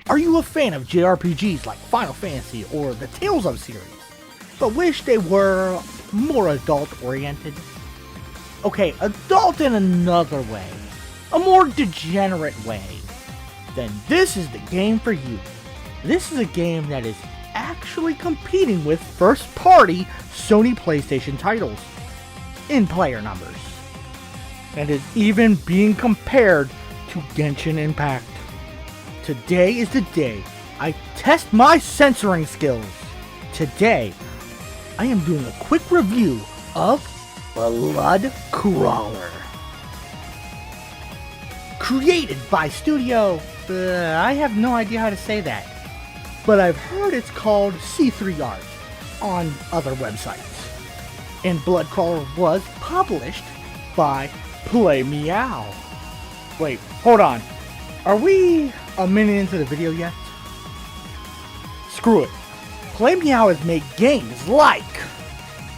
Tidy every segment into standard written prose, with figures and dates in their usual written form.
Are you a fan of JRPGs like Final Fantasy or the Tales of series, but wish they were more adult-oriented? Okay, adult in another way, a more degenerate way. Then this is the game for you. This is a game that is actually competing with first-party Sony PlayStation titles in player numbers, and is even being compared to Genshin Impact. Today is the day I test my censoring skills. Today, I am doing a quick review of Blood Crawler. Created by Studio... I have no idea how to say that. But I've heard it's called C3 Art on other websites. And Blood Crawler was published by Play Meow. Wait, hold on. Are we a minute into the video yet? Screw it. Play Meow has made games like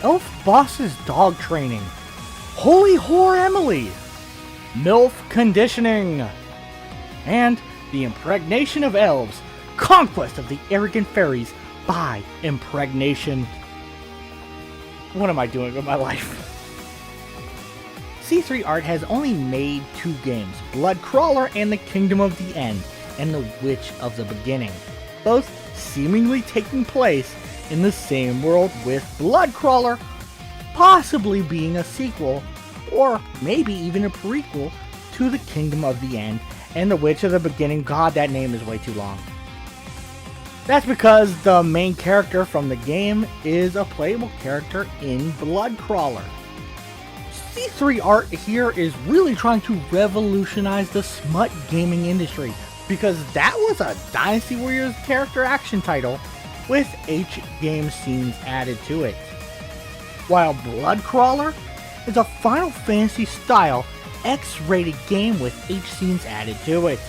Elf Boss's Dog Training, Holy Whore Emily, MILF Conditioning, and The Impregnation of Elves, Conquest of the Arrogant Fairies by Impregnation. What am I doing with my life? C3 Art has only made 2 games, Blood Crawler and The Kingdom of the End, and The Witch of the Beginning, both seemingly taking place in the same world, with Blood Crawler possibly being a sequel, or maybe even a prequel, to The Kingdom of the End, and The Witch of the Beginning. God, that name is way too long. That's because the main character from the game is a playable character in Blood Crawler. C3 Art here is really trying to revolutionize the smut gaming industry, because that was a Dynasty Warriors character action title with H-game scenes added to it, while Blood Crawler is a Final Fantasy style X-rated game with H scenes added to it.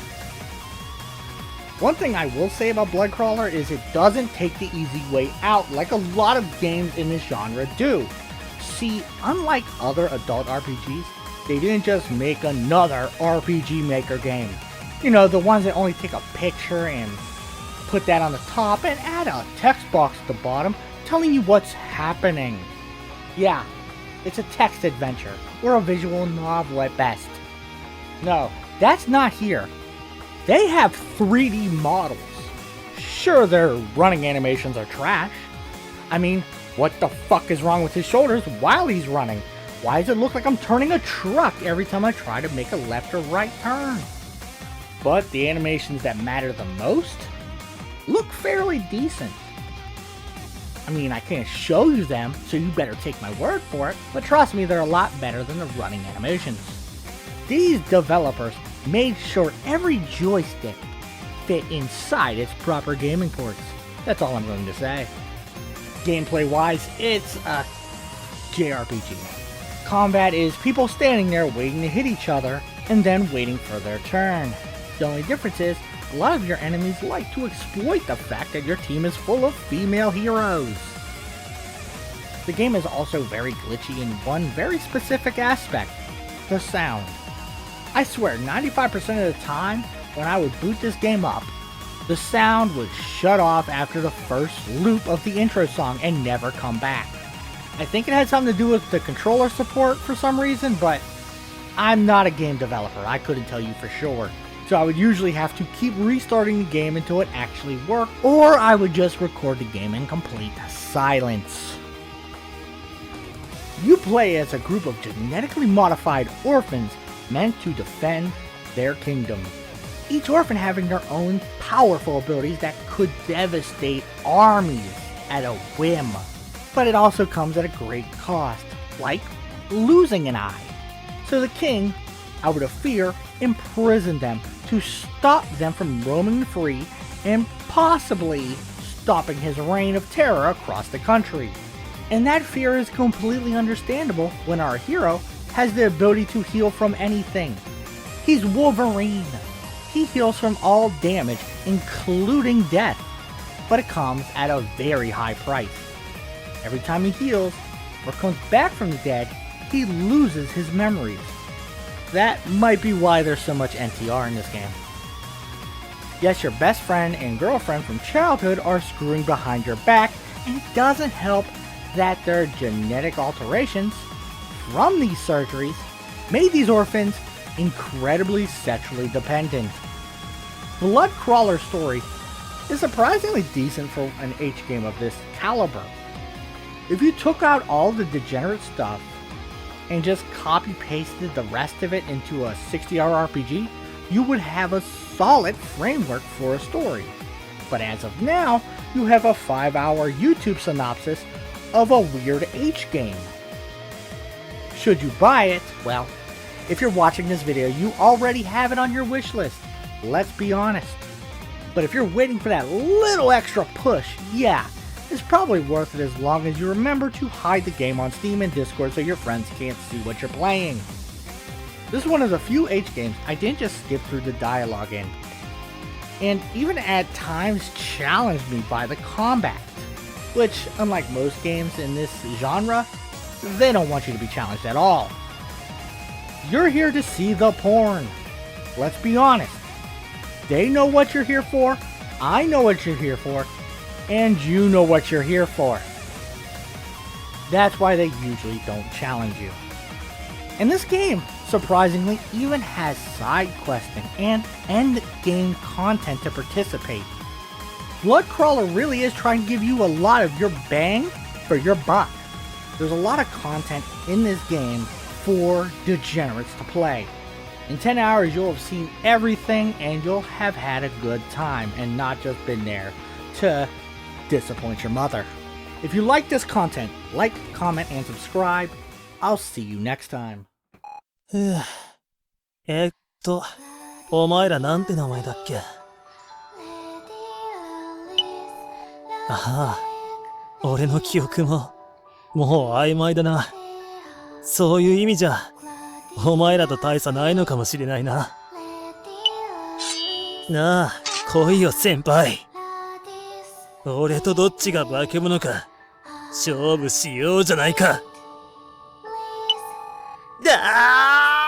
One thing I will say about Blood Crawler is it doesn't take the easy way out like a lot of games in this genre do. See, unlike other adult RPGs, they didn't just make another RPG Maker game. You know, the ones that only take a picture and put that on the top and add a text box at the bottom telling you what's happening. Yeah, it's a text adventure, or a visual novel at best. No, that's not here. They have 3D models. Sure, their running animations are trash. I mean, what the fuck is wrong with his shoulders while he's running? Why does it look like I'm turning a truck every time I try to make a left or right turn? But the animations that matter the most look fairly decent. I mean, I can't show you them, so you better take my word for it, but trust me, they're a lot better than the running animations. These developers made sure every joystick fit inside its proper gaming ports. That's all I'm going to say. Gameplay-wise, it's a JRPG. Combat is people standing there waiting to hit each other, and then waiting for their turn. The only difference is, a lot of your enemies like to exploit the fact that your team is full of female heroes. The game is also very glitchy in one very specific aspect, the sound. I swear, 95% of the time, when I would boot this game up, the sound would shut off after the first loop of the intro song and never come back. I think it had something to do with the controller support for some reason, but I'm not a game developer, I couldn't tell you for sure. So I would usually have to keep restarting the game until it actually worked, or I would just record the game in complete silence. You play as a group of genetically modified orphans meant to defend their kingdom. Each orphan having their own powerful abilities that could devastate armies at a whim. But it also comes at a great cost, like losing an eye. So the king, out of fear, imprisoned them to stop them from roaming free and possibly stopping his reign of terror across the country. And that fear is completely understandable when our hero has the ability to heal from anything. He's Wolverine. He heals from all damage, including death, but it comes at a very high price. Every time he heals or comes back from the dead, he loses his memories. That might be why there's so much NTR in this game. Yes, your best friend and girlfriend from childhood are screwing behind your back, and it doesn't help that their genetic alterations from these surgeries made these orphans incredibly sexually dependent. Blood Crawler's story is surprisingly decent for an H game of this caliber. If you took out all the degenerate stuff and just copy-pasted the rest of it into a 60-hour RPG, you would have a solid framework for a story. But as of now, you have a 5-hour YouTube synopsis of a weird H game. Should you buy it? Well, if you're watching this video, you already have it on your wish list. Let's be honest. But if you're waiting for that little extra push, yeah, it's probably worth it as long as you remember to hide the game on Steam and Discord so your friends can't see what you're playing. This is one of the few H games I didn't just skip through the dialogue in, and even at times challenged me by the combat, which, unlike most games in this genre, they don't want you to be challenged at all. You're here to see the porn. Let's be honest. They know what you're here for, I know what you're here for, and you know what you're here for. That's why they usually don't challenge you. And this game, surprisingly, even has side questing and end game content to participate. Blood Crawler really is trying to give you a lot of your bang for your buck. There's a lot of content in this game for degenerates to play. In 10 hours you'll have seen everything and you'll have had a good time and not just been there to disappoint your mother. If you like this content, like, comment, and subscribe. I'll see you next time. お前らなんて名前だっけ？ああ、俺の記憶も、もう曖昧だな。そういう意味じゃ、お前らと大差ないのかもしれないな。なあ、来いよ先輩。俺とどっちが化け物か、勝負しようじゃないか。だー